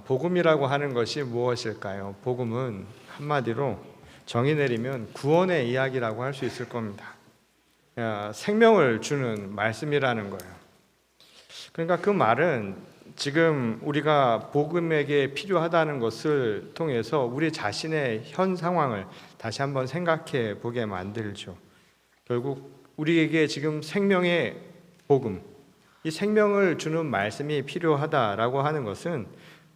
복음이라고 하는 것이 무엇일까요? 복음은 한마디로 정의 내리면 구원의 이야기라고 할 수 있을 겁니다. 생명을 주는 말씀이라는 거예요. 그러니까 그 말은 지금 우리가 복음에게 필요하다는 것을 통해서 우리 자신의 현 상황을 다시 한번 생각해 보게 만들죠. 결국 우리에게 지금 생명의 복음, 이 생명을 주는 말씀이 필요하다라고 하는 것은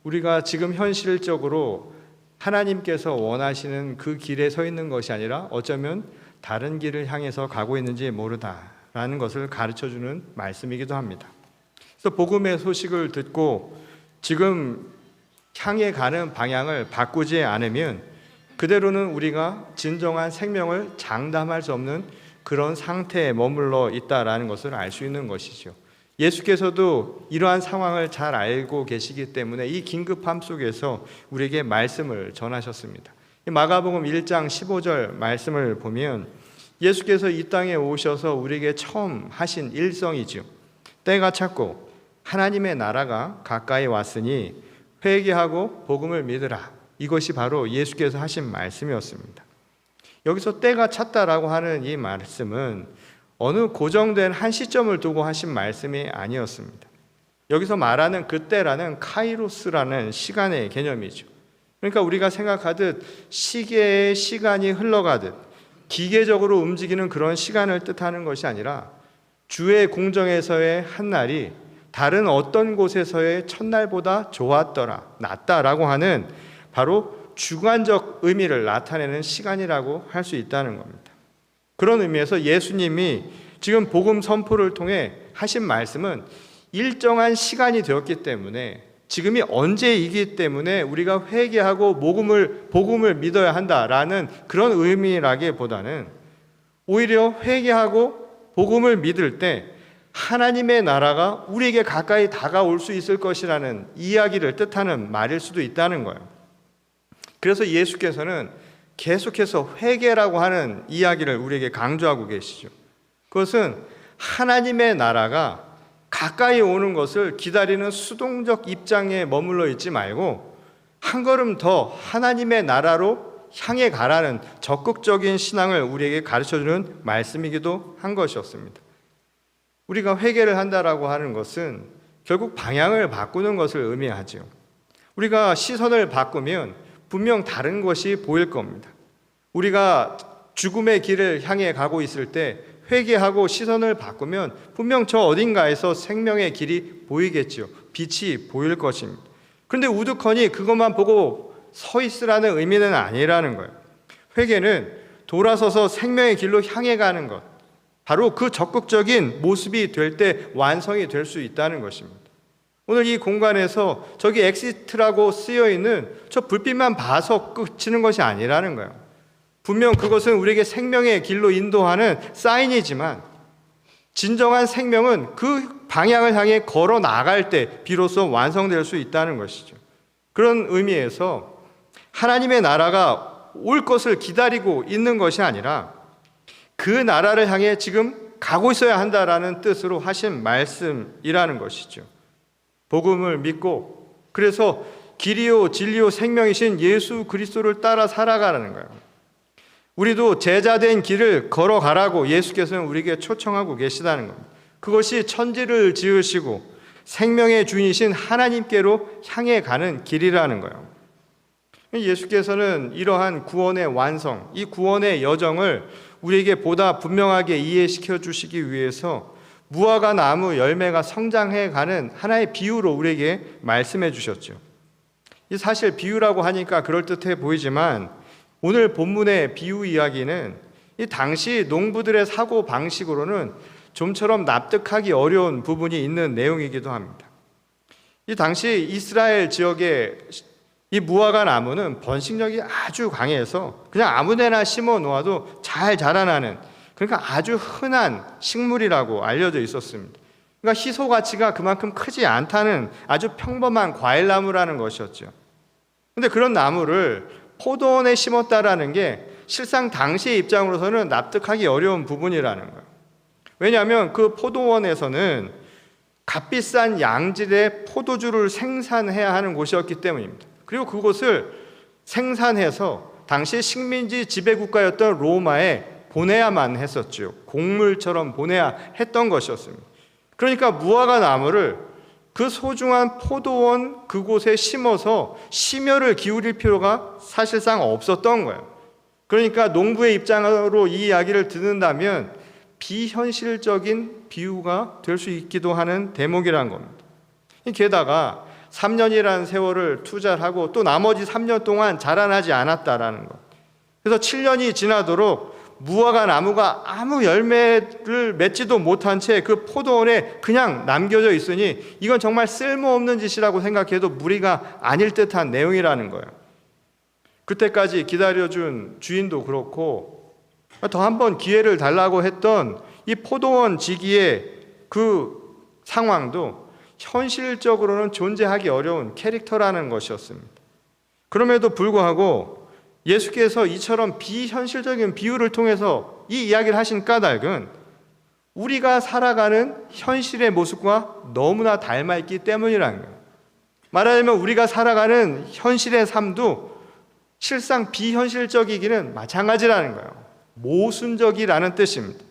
우리가 지금 현실적으로 하나님께서 원하시는 그 길에 서 있는 것이 아니라 어쩌면 다른 길을 향해서 가고 있는지 모르다라는 것을 가르쳐주는 말씀이기도 합니다. 그래서 복음의 소식을 듣고 지금 향해 가는 방향을 바꾸지 않으면 그대로는 우리가 진정한 생명을 장담할 수 없는 그런 상태에 머물러 있다라는 것을 알 수 있는 것이죠. 예수께서도 이러한 상황을 잘 알고 계시기 때문에 이 긴급함 속에서 우리에게 말씀을 전하셨습니다. 마가복음 1장 15절 말씀을 보면 예수께서 이 땅에 오셔서 우리에게 처음 하신 일성이죠. 때가 찼고 하나님의 나라가 가까이 왔으니 회개하고 복음을 믿으라. 이것이 바로 예수께서 하신 말씀이었습니다. 여기서 때가 찼다라고 하는 이 말씀은 어느 고정된 한 시점을 두고 하신 말씀이 아니었습니다. 여기서 말하는 그때라는 카이로스라는 시간의 개념이죠. 그러니까 우리가 생각하듯 시계의 시간이 흘러가듯 기계적으로 움직이는 그런 시간을 뜻하는 것이 아니라 주의 공정에서의 한 날이 다른 어떤 곳에서의 첫날보다 좋았더라, 낫다라고 하는 바로 주관적 의미를 나타내는 시간이라고 할 수 있다는 겁니다. 그런 의미에서 예수님이 지금 복음 선포를 통해 하신 말씀은 일정한 시간이 되었기 때문에 지금이 언제이기 때문에 우리가 회개하고 복음을 믿어야 한다라는 그런 의미라기보다는 오히려 회개하고 복음을 믿을 때 하나님의 나라가 우리에게 가까이 다가올 수 있을 것이라는 이야기를 뜻하는 말일 수도 있다는 거예요. 그래서 예수께서는 계속해서 회개라고 하는 이야기를 우리에게 강조하고 계시죠. 그것은 하나님의 나라가 가까이 오는 것을 기다리는 수동적 입장에 머물러 있지 말고 한 걸음 더 하나님의 나라로 향해 가라는 적극적인 신앙을 우리에게 가르쳐주는 말씀이기도 한 것이었습니다. 우리가 회개를 한다라고 하는 것은 결국 방향을 바꾸는 것을 의미하죠. 우리가 시선을 바꾸면 분명 다른 것이 보일 겁니다. 우리가 죽음의 길을 향해 가고 있을 때 회개하고 시선을 바꾸면 분명 저 어딘가에서 생명의 길이 보이겠죠. 빛이 보일 것입니다. 그런데 우두커니 그것만 보고 서 있으라는 의미는 아니라는 거예요. 회개는 돌아서서 생명의 길로 향해 가는 것, 바로 그 적극적인 모습이 될 때 완성이 될 수 있다는 것입니다. 오늘 이 공간에서 저기 엑시트라고 쓰여있는 저 불빛만 봐서 그치는 것이 아니라는 거예요. 분명 그것은 우리에게 생명의 길로 인도하는 사인이지만 진정한 생명은 그 방향을 향해 걸어 나갈 때 비로소 완성될 수 있다는 것이죠. 그런 의미에서 하나님의 나라가 올 것을 기다리고 있는 것이 아니라 그 나라를 향해 지금 가고 있어야 한다라는 뜻으로 하신 말씀이라는 것이죠. 복음을 믿고 그래서 길이요 진리요 생명이신 예수 그리스도를 따라 살아가라는 거예요. 우리도 제자된 길을 걸어가라고 예수께서는 우리에게 초청하고 계시다는 겁니다. 그것이 천지를 지으시고 생명의 주인이신 하나님께로 향해 가는 길이라는 거예요. 예수께서는 이러한 구원의 완성, 이 구원의 여정을 우리에게 보다 분명하게 이해시켜 주시기 위해서 무화과 나무 열매가 성장해 가는 하나의 비유로 우리에게 말씀해 주셨죠. 이 사실 비유라고 하니까 그럴듯해 보이지만 오늘 본문의 비유 이야기는 이 당시 농부들의 사고 방식으로는 좀처럼 납득하기 어려운 부분이 있는 내용이기도 합니다. 이 당시 이스라엘 지역의 이 무화과 나무는 번식력이 아주 강해서 그냥 아무데나 심어 놓아도 잘 자라나는, 그러니까 아주 흔한 식물이라고 알려져 있었습니다. 그러니까 희소 가치가 그만큼 크지 않다는 아주 평범한 과일나무라는 것이었죠. 그런데 그런 나무를 포도원에 심었다라는 게 실상 당시의 입장으로서는 납득하기 어려운 부분이라는 거예요. 왜냐하면 그 포도원에서는 값비싼 양질의 포도주를 생산해야 하는 곳이었기 때문입니다. 그리고 그곳을 생산해서 당시 식민지 지배국가였던 로마에 보내야만 했었죠. 곡물처럼 보내야 했던 것이었습니다. 그러니까 무화과 나무를 그 소중한 포도원 그곳에 심어서 심혈을 기울일 필요가 사실상 없었던 거예요. 그러니까 농부의 입장으로 이 이야기를 듣는다면 비현실적인 비유가 될 수 있기도 하는 대목이라는 겁니다. 게다가 3년이라는 세월을 투자를 하고 또 나머지 3년 동안 자라나지 않았다라는 것. 그래서 7년이 지나도록 무화과 나무가 아무 열매를 맺지도 못한 채 그 포도원에 그냥 남겨져 있으니 이건 정말 쓸모없는 짓이라고 생각해도 무리가 아닐 듯한 내용이라는 거예요. 그때까지 기다려준 주인도 그렇고 더 한 번 기회를 달라고 했던 이 포도원 지기의 그 상황도 현실적으로는 존재하기 어려운 캐릭터라는 것이었습니다. 그럼에도 불구하고 예수께서 이처럼 비현실적인 비유를 통해서 이 이야기를 하신 까닭은 우리가 살아가는 현실의 모습과 너무나 닮아있기 때문이라는 거예요. 말하자면 우리가 살아가는 현실의 삶도 실상 비현실적이기는 마찬가지라는 거예요. 모순적이라는 뜻입니다.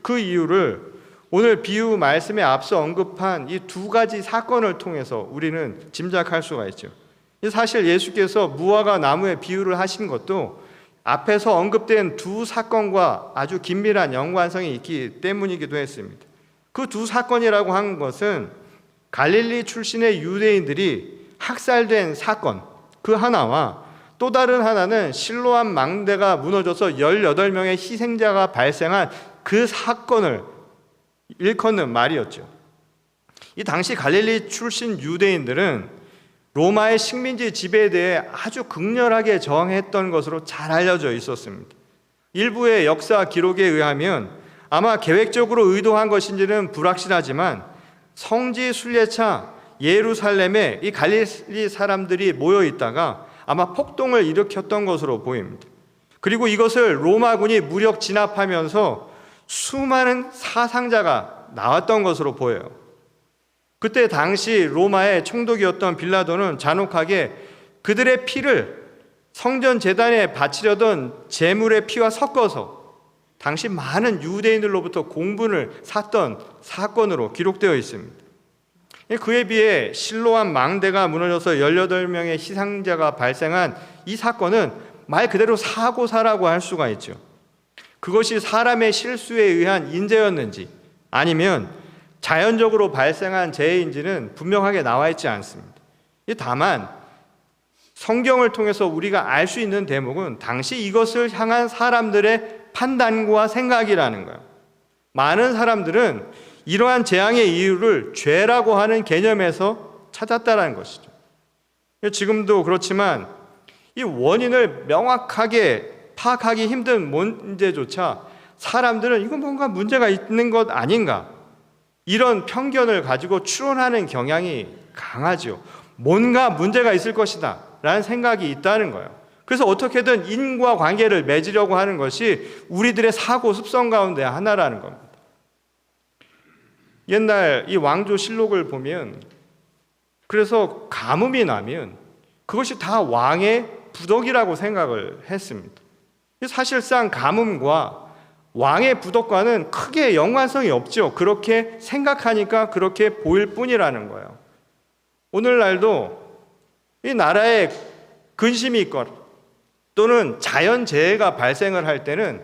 그 이유를 오늘 비유 말씀에 앞서 언급한 이 두 가지 사건을 통해서 우리는 짐작할 수가 있죠. 사실 예수께서 무화과 나무의 비유를 하신 것도 앞에서 언급된 두 사건과 아주 긴밀한 연관성이 있기 때문이기도 했습니다. 그 두 사건이라고 한 것은 갈릴리 출신의 유대인들이 학살된 사건 그 하나와 또 다른 하나는 실로암 망대가 무너져서 18명의 희생자가 발생한 그 사건을 일컫는 말이었죠. 이 당시 갈릴리 출신 유대인들은 로마의 식민지 지배에 대해 아주 극렬하게 저항했던 것으로 잘 알려져 있었습니다. 일부의 역사 기록에 의하면 아마 계획적으로 의도한 것인지는 불확실하지만 성지 순례차 예루살렘에 이 갈릴리 사람들이 모여 있다가 아마 폭동을 일으켰던 것으로 보입니다. 그리고 이것을 로마군이 무력 진압하면서 수많은 사상자가 나왔던 것으로 보여요. 그때 당시 로마의 총독이었던 빌라도는 잔혹하게 그들의 피를 성전 제단에 바치려던 제물의 피와 섞어서 당시 많은 유대인들로부터 공분을 샀던 사건으로 기록되어 있습니다. 그에 비해 실로암 망대가 무너져서 18명의 희생자가 발생한 이 사건은 말 그대로 사고사라고 할 수가 있죠. 그것이 사람의 실수에 의한 인재였는지 아니면 자연적으로 발생한 재해인지는 분명하게 나와 있지 않습니다. 다만 성경을 통해서 우리가 알 수 있는 대목은 당시 이것을 향한 사람들의 판단과 생각이라는 거예요. 많은 사람들은 이러한 재앙의 이유를 죄라고 하는 개념에서 찾았다는 것이죠. 지금도 그렇지만 이 원인을 명확하게 파악하기 힘든 문제조차 사람들은 이건 뭔가 문제가 있는 것 아닌가 이런 편견을 가지고 추론하는 경향이 강하죠. 뭔가 문제가 있을 것이다 라는 생각이 있다는 거예요. 그래서 어떻게든 인과관계를 맺으려고 하는 것이 우리들의 사고 습성 가운데 하나라는 겁니다. 옛날 이 왕조실록을 보면 그래서 가뭄이 나면 그것이 다 왕의 부덕이라고 생각을 했습니다. 사실상 가뭄과 왕의 부덕과는 크게 연관성이 없죠. 그렇게 생각하니까 그렇게 보일 뿐이라는 거예요. 오늘날도 이 나라에 근심이 있거나 또는 자연재해가 발생을 할 때는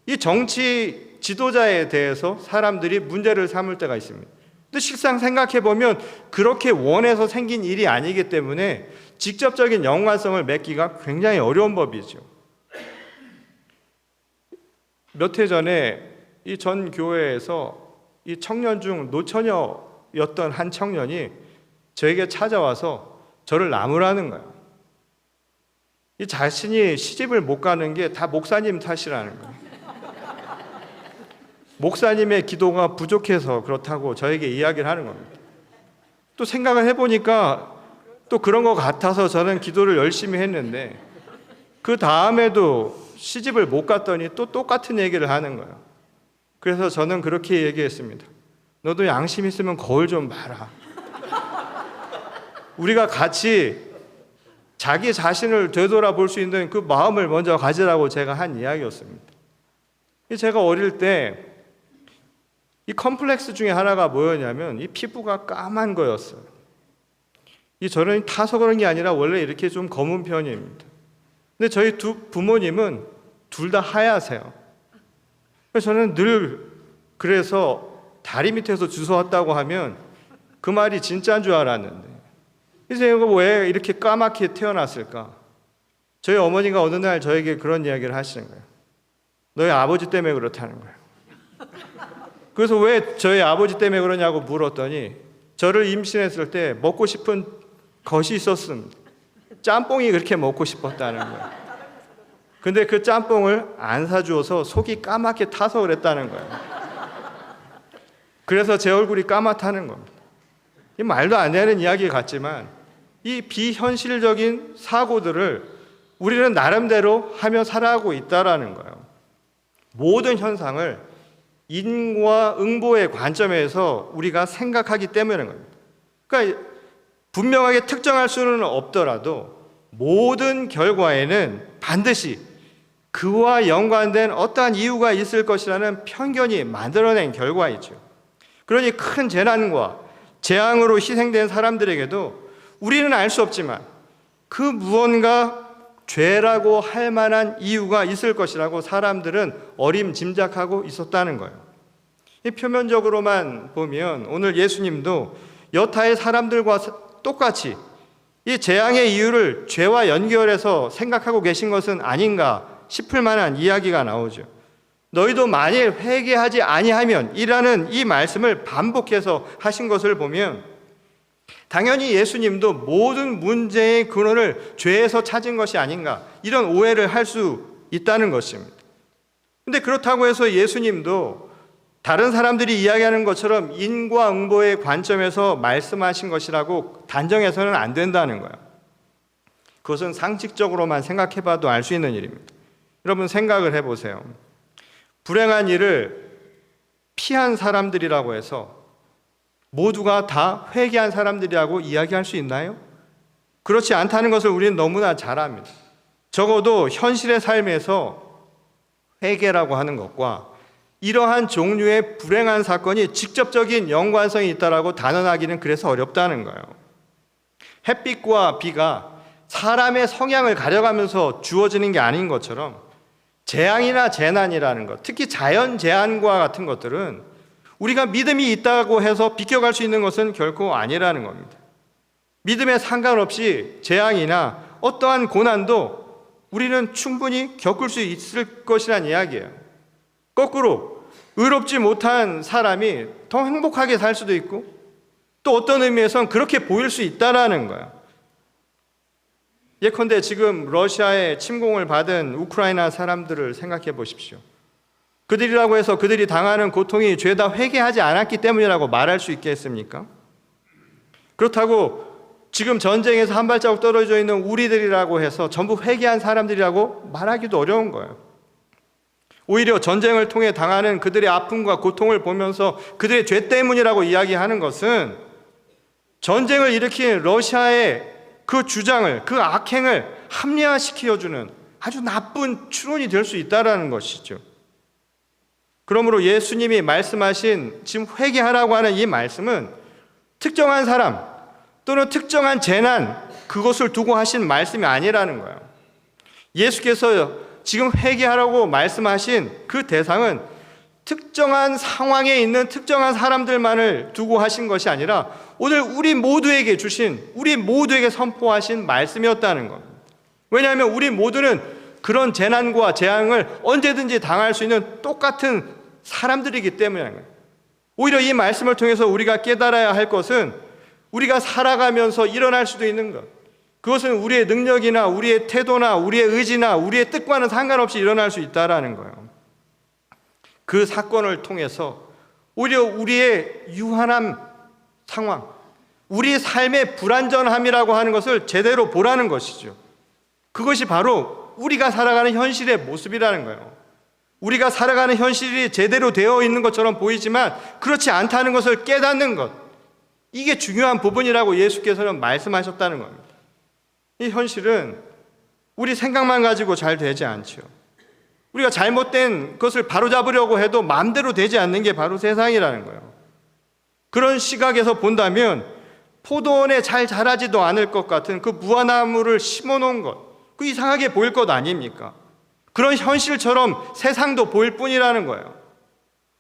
이 정치 지도자에 대해서 사람들이 문제를 삼을 때가 있습니다. 근데 실상 생각해 보면 그렇게 원해서 생긴 일이 아니기 때문에 직접적인 연관성을 맺기가 굉장히 어려운 법이죠. 몇 해 전에 이 전 교회에서 이 청년 중 노처녀였던 한 청년이 저에게 찾아와서 저를 나무라는 거예요. 이 자신이 시집을 못 가는 게 다 목사님 탓이라는 거예요. 목사님의 기도가 부족해서 그렇다고 저에게 이야기를 하는 겁니다. 또 생각을 해보니까 또 그런 것 같아서 저는 기도를 열심히 했는데 그 다음에도 시집을 못 갔더니 또 똑같은 얘기를 하는 거예요. 그래서 저는 그렇게 얘기했습니다. 너도 양심 있으면 거울 좀 봐라. 우리가 같이 자기 자신을 되돌아볼 수 있는 그 마음을 먼저 가지라고 제가 한 이야기였습니다. 제가 어릴 때 이 컴플렉스 중에 하나가 뭐였냐면 이 피부가 까만 거였어요. 저는 타서 그런 게 아니라 원래 이렇게 좀 검은 편입니다. 근데 저희 두 부모님은 둘 다 하얗세요. 그래서 저는 늘 그래서 다리 밑에서 주워왔다고 하면 그 말이 진짜인 줄 알았는데, 이제 이거 왜 이렇게 까맣게 태어났을까? 저희 어머니가 어느 날 저에게 그런 이야기를 하시는 거예요. 너희 아버지 때문에 그렇다는 거예요. 그래서 왜 저희 아버지 때문에 그러냐고 물었더니 저를 임신했을 때 먹고 싶은 것이 있었습니다. 짬뽕이 그렇게 먹고 싶었다는 거예요. 근데 그 짬뽕을 안 사주어서 속이 까맣게 타서 그랬다는 거예요. 그래서 제 얼굴이 까맣다는 겁니다. 이 말도 안 되는 이야기 같지만 이 비현실적인 사고들을 우리는 나름대로 하며 살아가고 있다라는 거예요. 모든 현상을 인과응보의 관점에서 우리가 생각하기 때문인 겁니다. 그러니까 분명하게 특정할 수는 없더라도 모든 결과에는 반드시 그와 연관된 어떠한 이유가 있을 것이라는 편견이 만들어낸 결과이죠. 그러니 큰 재난과 재앙으로 희생된 사람들에게도 우리는 알 수 없지만 그 무언가 죄라고 할 만한 이유가 있을 것이라고 사람들은 어림짐작하고 있었다는 거예요. 이 표면적으로만 보면 오늘 예수님도 여타의 사람들과 똑같이 이 재앙의 이유를 죄와 연결해서 생각하고 계신 것은 아닌가 싶을 만한 이야기가 나오죠. 너희도 만일 회개하지 아니하면 이라는 이 말씀을 반복해서 하신 것을 보면 당연히 예수님도 모든 문제의 근원을 죄에서 찾은 것이 아닌가 이런 오해를 할 수 있다는 것입니다. 그런데 그렇다고 해서 예수님도 다른 사람들이 이야기하는 것처럼 인과응보의 관점에서 말씀하신 것이라고 단정해서는 안 된다는 거예요. 그것은 상식적으로만 생각해봐도 알 수 있는 일입니다. 여러분 생각을 해보세요. 불행한 일을 피한 사람들이라고 해서 모두가 다 회개한 사람들이라고 이야기할 수 있나요? 그렇지 않다는 것을 우리는 너무나 잘 압니다. 적어도 현실의 삶에서 회개라고 하는 것과 이러한 종류의 불행한 사건이 직접적인 연관성이 있다라고 단언하기는 그래서 어렵다는 거예요. 햇빛과 비가 사람의 성향을 가려가면서 주어지는 게 아닌 것처럼 재앙이나 재난이라는 것, 특히 자연재난과 같은 것들은 우리가 믿음이 있다고 해서 비껴갈 수 있는 것은 결코 아니라는 겁니다. 믿음에 상관없이 재앙이나 어떠한 고난도 우리는 충분히 겪을 수 있을 것이란 이야기예요. 거꾸로 의롭지 못한 사람이 더 행복하게 살 수도 있고 또 어떤 의미에선 그렇게 보일 수 있다는 거예요. 예컨대 지금 러시아의 침공을 받은 우크라이나 사람들을 생각해 보십시오. 그들이라고 해서 그들이 당하는 고통이 죄다 회개하지 않았기 때문이라고 말할 수 있겠습니까? 그렇다고 지금 전쟁에서 한 발자국 떨어져 있는 우리들이라고 해서 전부 회개한 사람들이라고 말하기도 어려운 거예요. 오히려 전쟁을 통해 당하는 그들의 아픔과 고통을 보면서 그들의 죄 때문이라고 이야기하는 것은 전쟁을 일으킨 러시아의 그 주장을, 그 악행을 합리화시켜주는 아주 나쁜 추론이 될 수 있다는 것이죠. 그러므로 예수님이 말씀하신 지금 회개하라고 하는 이 말씀은 특정한 사람 또는 특정한 재난 그것을 두고 하신 말씀이 아니라는 거예요. 예수께서 지금 회개하라고 말씀하신 그 대상은 특정한 상황에 있는 특정한 사람들만을 두고 하신 것이 아니라 오늘 우리 모두에게 주신, 우리 모두에게 선포하신 말씀이었다는 겁니다. 왜냐하면 우리 모두는 그런 재난과 재앙을 언제든지 당할 수 있는 똑같은 사람들이기 때문인 거예요. 오히려 이 말씀을 통해서 우리가 깨달아야 할 것은 우리가 살아가면서 일어날 수도 있는 것, 그것은 우리의 능력이나 우리의 태도나 우리의 의지나 우리의 뜻과는 상관없이 일어날 수 있다는 거예요. 그 사건을 통해서 오히려 우리의 유한한 상황, 우리의 삶의 불완전함이라고 하는 것을 제대로 보라는 것이죠. 그것이 바로 우리가 살아가는 현실의 모습이라는 거예요. 우리가 살아가는 현실이 제대로 되어 있는 것처럼 보이지만 그렇지 않다는 것을 깨닫는 것, 이게 중요한 부분이라고 예수께서는 말씀하셨다는 겁니다. 이 현실은 우리 생각만 가지고 잘 되지 않죠. 우리가 잘못된 것을 바로잡으려고 해도 마음대로 되지 않는 게 바로 세상이라는 거예요. 그런 시각에서 본다면 포도원에 잘 자라지도 않을 것 같은 그 무화나무를 심어놓은 것, 그 이상하게 보일 것 아닙니까? 그런 현실처럼 세상도 보일 뿐이라는 거예요.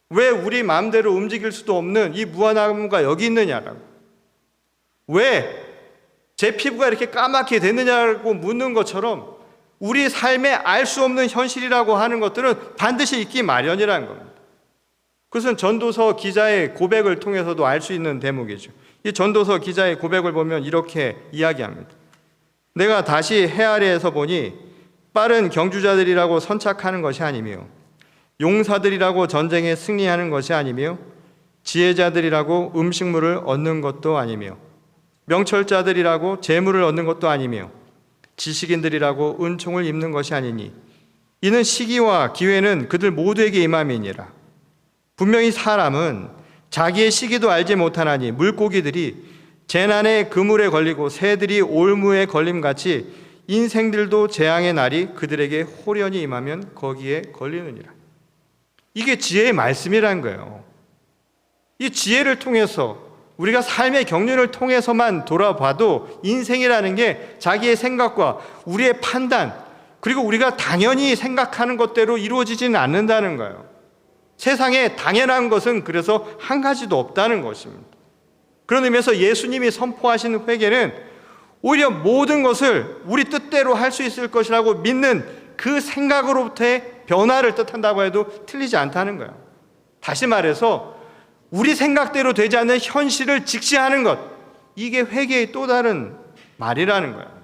왜 우리 마음대로 움직일 수도 없는 이 무화나무가 여기 있느냐라고, 왜 제 피부가 이렇게 까맣게 됐느냐고 묻는 것처럼 우리 삶에 알 수 없는 현실이라고 하는 것들은 반드시 있기 마련이라는 겁니다. 그것은 전도서 기자의 고백을 통해서도 알 수 있는 대목이죠. 이 전도서 기자의 고백을 보면 이렇게 이야기합니다. 내가 다시 해 아래에서 보니 빠른 경주자들이라고 선착하는 것이 아니며 용사들이라고 전쟁에 승리하는 것이 아니며 지혜자들이라고 음식물을 얻는 것도 아니며 명철자들이라고 재물을 얻는 것도 아니며 지식인들이라고 은총을 입는 것이 아니니 이는 시기와 기회는 그들 모두에게 임함이니라. 분명히 사람은 자기의 시기도 알지 못하나니 물고기들이 재난의 그물에 걸리고 새들이 올무에 걸림같이 인생들도 재앙의 날이 그들에게 홀연히 임하면 거기에 걸리느니라. 이게 지혜의 말씀이라는 거예요. 이 지혜를 통해서 우리가 삶의 경륜을 통해서만 돌아봐도 인생이라는 게 자기의 생각과 우리의 판단, 그리고 우리가 당연히 생각하는 것대로 이루어지지는 않는다는 거예요. 세상에 당연한 것은 그래서 한 가지도 없다는 것입니다. 그런 의미에서 예수님이 선포하시는 회개는 오히려 모든 것을 우리 뜻대로 할 수 있을 것이라고 믿는 그 생각으로부터의 변화를 뜻한다고 해도 틀리지 않다는 거예요. 다시 말해서 우리 생각대로 되지 않는 현실을 직시하는 것, 이게 회개의 또 다른 말이라는 거예요.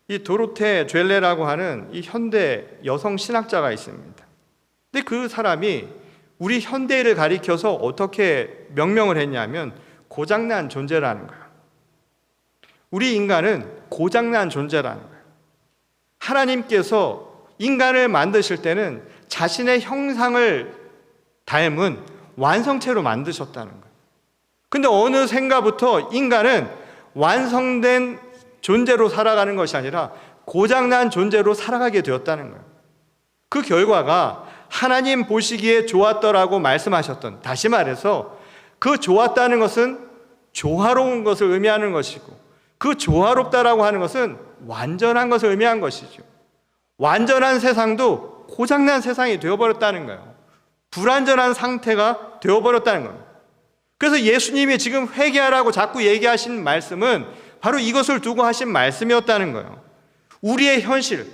이 도로테 죄레라고 하는 이 현대 여성 신학자가 있습니다. 근데 그 사람이 우리 현대를 가리켜서 어떻게 명명을 했냐면 고장난 존재라는 거예요. 우리 인간은 고장난 존재라는 거예요. 하나님께서 인간을 만드실 때는 자신의 형상을 닮은 완성체로 만드셨다는 거예요. 근데 어느샌가부터 인간은 완성된 존재로 살아가는 것이 아니라 고장난 존재로 살아가게 되었다는 거예요. 그 결과가 하나님 보시기에 좋았더라고 말씀하셨던, 다시 말해서 그 좋았다는 것은 조화로운 것을 의미하는 것이고, 그 조화롭다라고 하는 것은 완전한 것을 의미한 것이죠. 완전한 세상도 고장난 세상이 되어버렸다는 거예요. 불완전한 상태가 되어버렸다는 겁니다. 그래서 예수님이 지금 회개하라고 자꾸 얘기하신 말씀은 바로 이것을 두고 하신 말씀이었다는 거예요. 우리의 현실,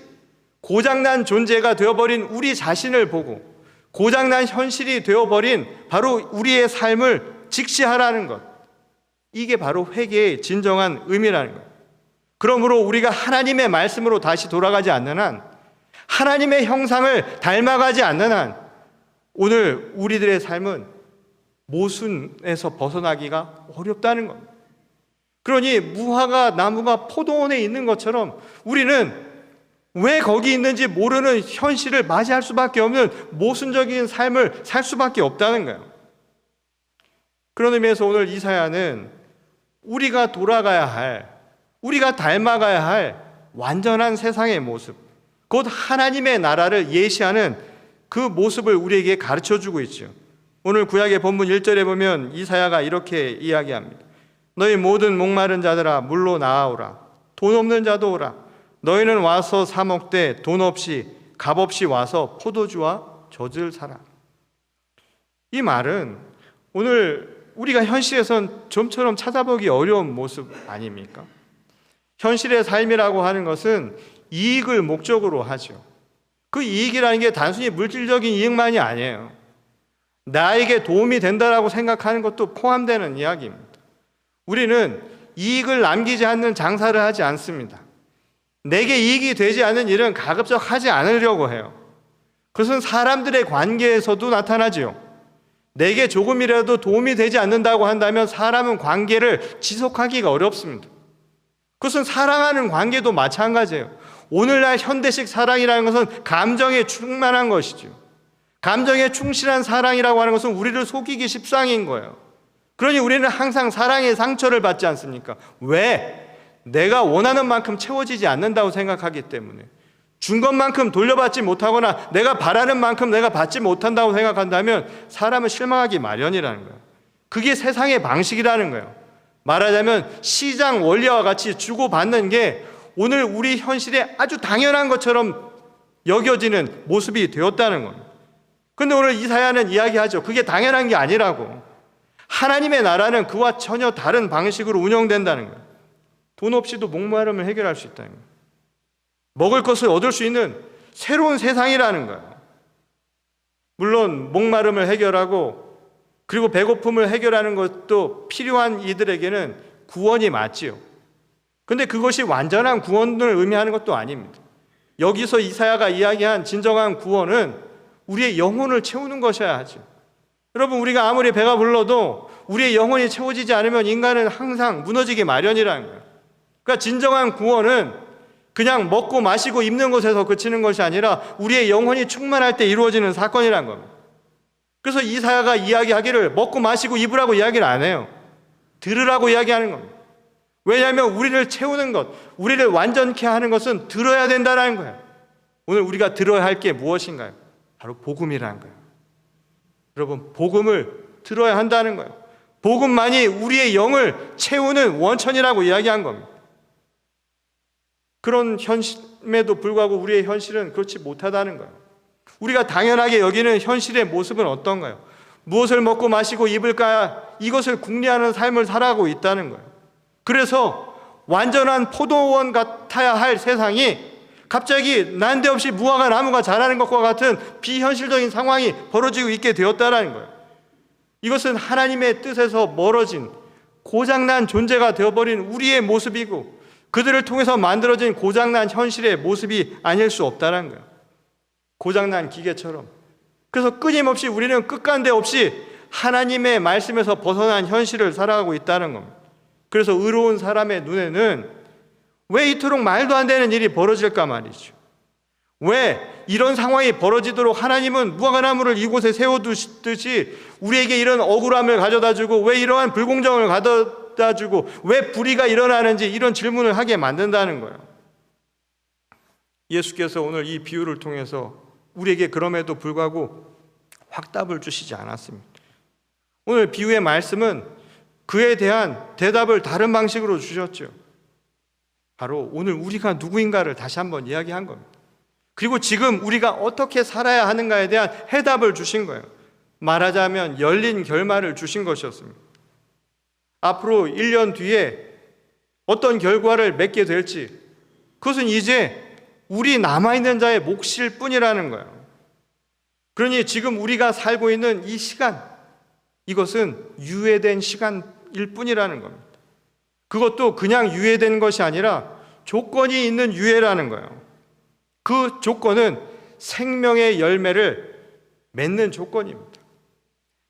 고장난 존재가 되어버린 우리 자신을 보고 고장난 현실이 되어버린 바로 우리의 삶을 직시하라는 것, 이게 바로 회개의 진정한 의미라는 거예요. 그러므로 우리가 하나님의 말씀으로 다시 돌아가지 않는 한, 하나님의 형상을 닮아가지 않는 한, 오늘 우리들의 삶은 모순에서 벗어나기가 어렵다는 겁니다. 그러니 무화과 나무가 포도원에 있는 것처럼 우리는 왜 거기 있는지 모르는 현실을 맞이할 수밖에 없는 모순적인 삶을 살 수밖에 없다는 거예요. 그런 의미에서 오늘 이사야는 우리가 돌아가야 할, 우리가 닮아가야 할 완전한 세상의 모습, 곧 하나님의 나라를 예시하는 그 모습을 우리에게 가르쳐주고 있죠. 오늘 구약의 본문 1절에 보면 이사야가 이렇게 이야기합니다. 너희 모든 목마른 자들아 물로 나아오라. 돈 없는 자도 오라. 너희는 와서 사 먹되 돈 없이 값 없이 와서 포도주와 젖을 사라. 이 말은 오늘 우리가 현실에선 좀처럼 찾아보기 어려운 모습 아닙니까? 현실의 삶이라고 하는 것은 이익을 목적으로 하죠. 그 이익이라는 게 단순히 물질적인 이익만이 아니에요. 나에게 도움이 된다라고 생각하는 것도 포함되는 이야기입니다. 우리는 이익을 남기지 않는 장사를 하지 않습니다. 내게 이익이 되지 않는 일은 가급적 하지 않으려고 해요. 그것은 사람들의 관계에서도 나타나지요. 내게 조금이라도 도움이 되지 않는다고 한다면 사람은 관계를 지속하기가 어렵습니다. 그것은 사랑하는 관계도 마찬가지예요. 오늘날 현대식 사랑이라는 것은 감정에 충만한 것이죠. 감정에 충실한 사랑이라고 하는 것은 우리를 속이기 십상인 거예요. 그러니 우리는 항상 사랑의 상처를 받지 않습니까? 왜? 내가 원하는 만큼 채워지지 않는다고 생각하기 때문에, 준 것만큼 돌려받지 못하거나 내가 바라는 만큼 내가 받지 못한다고 생각한다면 사람은 실망하기 마련이라는 거예요. 그게 세상의 방식이라는 거예요. 말하자면 시장 원리와 같이 주고받는 게 오늘 우리 현실에 아주 당연한 것처럼 여겨지는 모습이 되었다는 겁니다. 그런데 오늘 이사야는 이야기하죠. 그게 당연한 게 아니라고. 하나님의 나라는 그와 전혀 다른 방식으로 운영된다는 거예요. 돈 없이도 목마름을 해결할 수 있다는 거예요. 먹을 것을 얻을 수 있는 새로운 세상이라는 거예요. 물론 목마름을 해결하고 그리고 배고픔을 해결하는 것도 필요한 이들에게는 구원이 맞지요. 그런데 그것이 완전한 구원을 의미하는 것도 아닙니다. 여기서 이사야가 이야기한 진정한 구원은 우리의 영혼을 채우는 것이어야 하죠. 여러분, 우리가 아무리 배가 불러도 우리의 영혼이 채워지지 않으면 인간은 항상 무너지기 마련이라는 거예요. 그러니까 진정한 구원은 그냥 먹고 마시고 입는 것에서 그치는 것이 아니라 우리의 영혼이 충만할 때 이루어지는 사건이라는 겁니다. 그래서 이사야가 이야기하기를 먹고 마시고 입으라고 이야기를 안 해요. 들으라고 이야기하는 겁니다. 왜냐하면 우리를 채우는 것, 우리를 완전케 하는 것은 들어야 된다는 거예요. 오늘 우리가 들어야 할 게 무엇인가요? 바로 복음이라는 거예요. 여러분, 복음을 들어야 한다는 거예요. 복음만이 우리의 영을 채우는 원천이라고 이야기한 겁니다. 그런 현실임에도 불구하고 우리의 현실은 그렇지 못하다는 거예요. 우리가 당연하게 여기는 현실의 모습은 어떤가요? 무엇을 먹고 마시고 입을까? 이것을 궁리하는 삶을 살아가고 있다는 거예요. 그래서 완전한 포도원 같아야 할 세상이 갑자기 난데없이 무화과 나무가 자라는 것과 같은 비현실적인 상황이 벌어지고 있게 되었다는 거예요. 이것은 하나님의 뜻에서 멀어진 고장난 존재가 되어버린 우리의 모습이고 그들을 통해서 만들어진 고장난 현실의 모습이 아닐 수 없다는 거예요. 고장난 기계처럼. 그래서 끊임없이 우리는 끝간데 없이 하나님의 말씀에서 벗어난 현실을 살아가고 있다는 겁니다. 그래서 의로운 사람의 눈에는 왜 이토록 말도 안 되는 일이 벌어질까 말이죠. 왜 이런 상황이 벌어지도록 하나님은 무화과나무를 이곳에 세워두듯이 우리에게 이런 억울함을 가져다주고 왜 이러한 불공정을 가져다주고 왜 불의가 일어나는지 이런 질문을 하게 만든다는 거예요. 예수께서 오늘 이 비유를 통해서 우리에게 그럼에도 불구하고 확답을 주시지 않았습니다. 오늘 비유의 말씀은 그에 대한 대답을 다른 방식으로 주셨죠. 바로 오늘 우리가 누구인가를 다시 한번 이야기한 겁니다. 그리고 지금 우리가 어떻게 살아야 하는가에 대한 해답을 주신 거예요. 말하자면 열린 결말을 주신 것이었습니다. 앞으로 1년 뒤에 어떤 결과를 맺게 될지 그것은 이제 우리 남아있는 자의 몫일 뿐이라는 거예요. 그러니 지금 우리가 살고 있는 이 시간, 이것은 유예된 시간일 뿐이라는 겁니다. 그것도 그냥 유예된 것이 아니라 조건이 있는 유예라는 거예요. 그 조건은 생명의 열매를 맺는 조건입니다.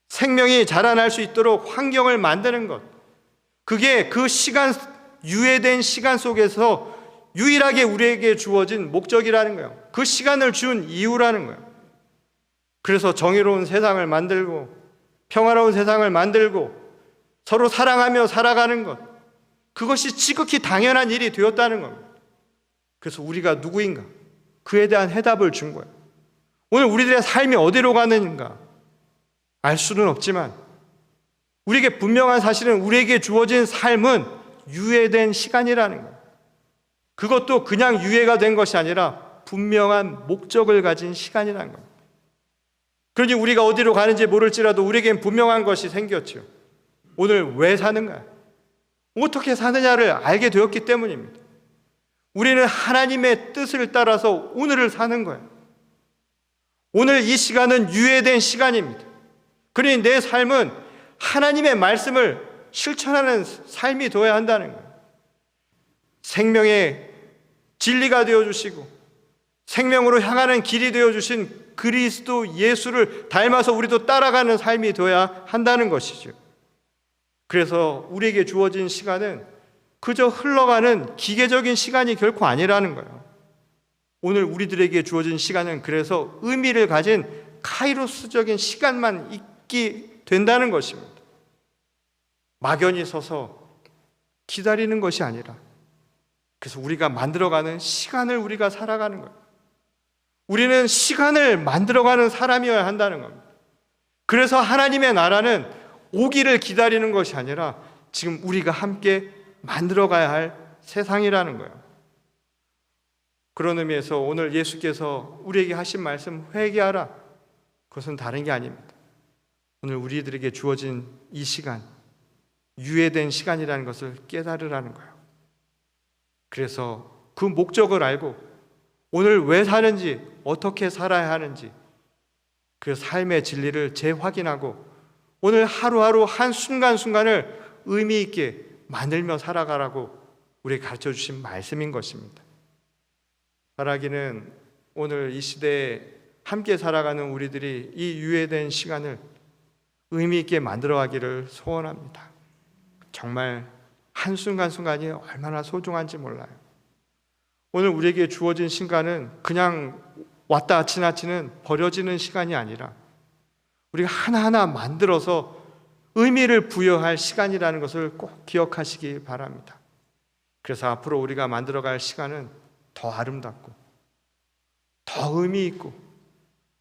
생명이 자라날 수 있도록 환경을 만드는 것, 그게 그 시간, 유예된 시간 속에서 유일하게 우리에게 주어진 목적이라는 거예요. 그 시간을 준 이유라는 거예요. 그래서 정의로운 세상을 만들고 평화로운 세상을 만들고 서로 사랑하며 살아가는 것, 그것이 지극히 당연한 일이 되었다는 겁니다. 그래서 우리가 누구인가? 그에 대한 해답을 준 거예요. 오늘 우리들의 삶이 어디로 가는가? 알 수는 없지만 우리에게 분명한 사실은 우리에게 주어진 삶은 유예된 시간이라는 거예요. 그것도 그냥 유예가 된 것이 아니라 분명한 목적을 가진 시간이라는 겁니다. 그러니 우리가 어디로 가는지 모를지라도 우리에겐 분명한 것이 생겼죠. 오늘 왜 사는가? 어떻게 사느냐를 알게 되었기 때문입니다. 우리는 하나님의 뜻을 따라서 오늘을 사는 거예요. 오늘 이 시간은 유예된 시간입니다. 그러니 내 삶은 하나님의 말씀을 실천하는 삶이 되어야 한다는 거예요. 생명의 진리가 되어주시고 생명으로 향하는 길이 되어주신 그리스도 예수를 닮아서 우리도 따라가는 삶이 되어야 한다는 것이죠. 그래서 우리에게 주어진 시간은 그저 흘러가는 기계적인 시간이 결코 아니라는 거예요. 오늘 우리들에게 주어진 시간은 그래서 의미를 가진 카이로스적인 시간만 있게 된다는 것입니다. 막연히 서서 기다리는 것이 아니라, 그래서 우리가 만들어가는 시간을 우리가 살아가는 거예요. 우리는 시간을 만들어가는 사람이어야 한다는 겁니다. 그래서 하나님의 나라는 오기를 기다리는 것이 아니라 지금 우리가 함께 만들어가야 할 세상이라는 거예요. 그런 의미에서 오늘 예수께서 우리에게 하신 말씀, 회개하라, 그것은 다른 게 아닙니다. 오늘 우리들에게 주어진 이 시간, 유예된 시간이라는 것을 깨달으라는 거예요. 그래서 그 목적을 알고 오늘 왜 사는지, 어떻게 살아야 하는지 그 삶의 진리를 재확인하고 오늘 하루하루 한 순간순간을 의미 있게 만들며 살아가라고 우리에게 가르쳐 주신 말씀인 것입니다. 바라기는 오늘 이 시대에 함께 살아가는 우리들이 이 유예된 시간을 의미 있게 만들어가기를 소원합니다. 정말 한순간순간이 얼마나 소중한지 몰라요. 오늘 우리에게 주어진 시간은 그냥 왔다 지나치는 버려지는 시간이 아니라 우리가 하나하나 만들어서 의미를 부여할 시간이라는 것을 꼭 기억하시기 바랍니다. 그래서 앞으로 우리가 만들어갈 시간은 더 아름답고 더 의미 있고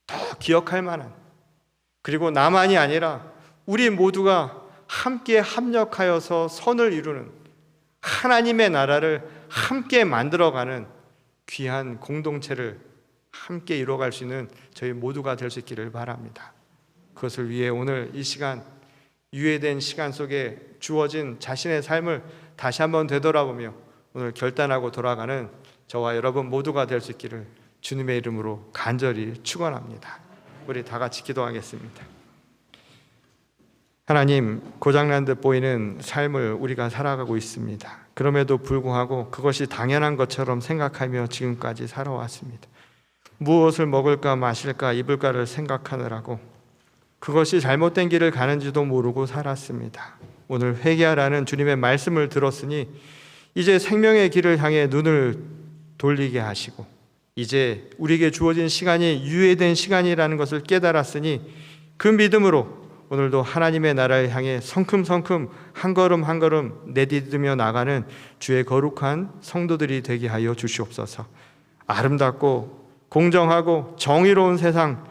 더 기억할 만한, 그리고 나만이 아니라 우리 모두가 함께 합력하여서 선을 이루는 하나님의 나라를 함께 만들어가는 귀한 공동체를 함께 이루어갈 수 있는 저희 모두가 될 수 있기를 바랍니다. 그것을 위해 오늘 이 시간, 유예된 시간 속에 주어진 자신의 삶을 다시 한번 되돌아보며 오늘 결단하고 돌아가는 저와 여러분 모두가 될 수 있기를 주님의 이름으로 간절히 축원합니다. 우리 다 같이 기도하겠습니다. 하나님, 고장난 듯 보이는 삶을 우리가 살아가고 있습니다. 그럼에도 불구하고 그것이 당연한 것처럼 생각하며 지금까지 살아왔습니다. 무엇을 먹을까 마실까 입을까를 생각하느라고 그것이 잘못된 길을 가는지도 모르고 살았습니다. 오늘 회개하라는 주님의 말씀을 들었으니 이제 생명의 길을 향해 눈을 돌리게 하시고 이제 우리에게 주어진 시간이 유예된 시간이라는 것을 깨달았으니 그 믿음으로 오늘도 하나님의 나라를 향해 성큼성큼 한 걸음 한 걸음 내디디며 나가는 주의 거룩한 성도들이 되게 하여 주시옵소서. 아름답고 공정하고 정의로운 세상,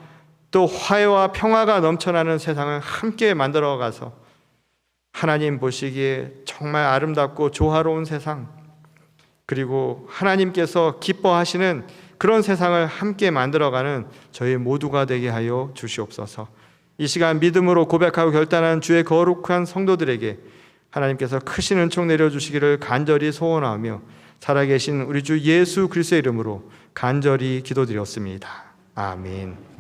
또 화해와 평화가 넘쳐나는 세상을 함께 만들어가서 하나님 보시기에 정말 아름답고 조화로운 세상, 그리고 하나님께서 기뻐하시는 그런 세상을 함께 만들어가는 저희 모두가 되게 하여 주시옵소서. 이 시간 믿음으로 고백하고 결단한 주의 거룩한 성도들에게 하나님께서 크신 은총 내려주시기를 간절히 소원하며 살아계신 우리 주 예수 그리스도의 이름으로 간절히 기도드렸습니다. 아멘.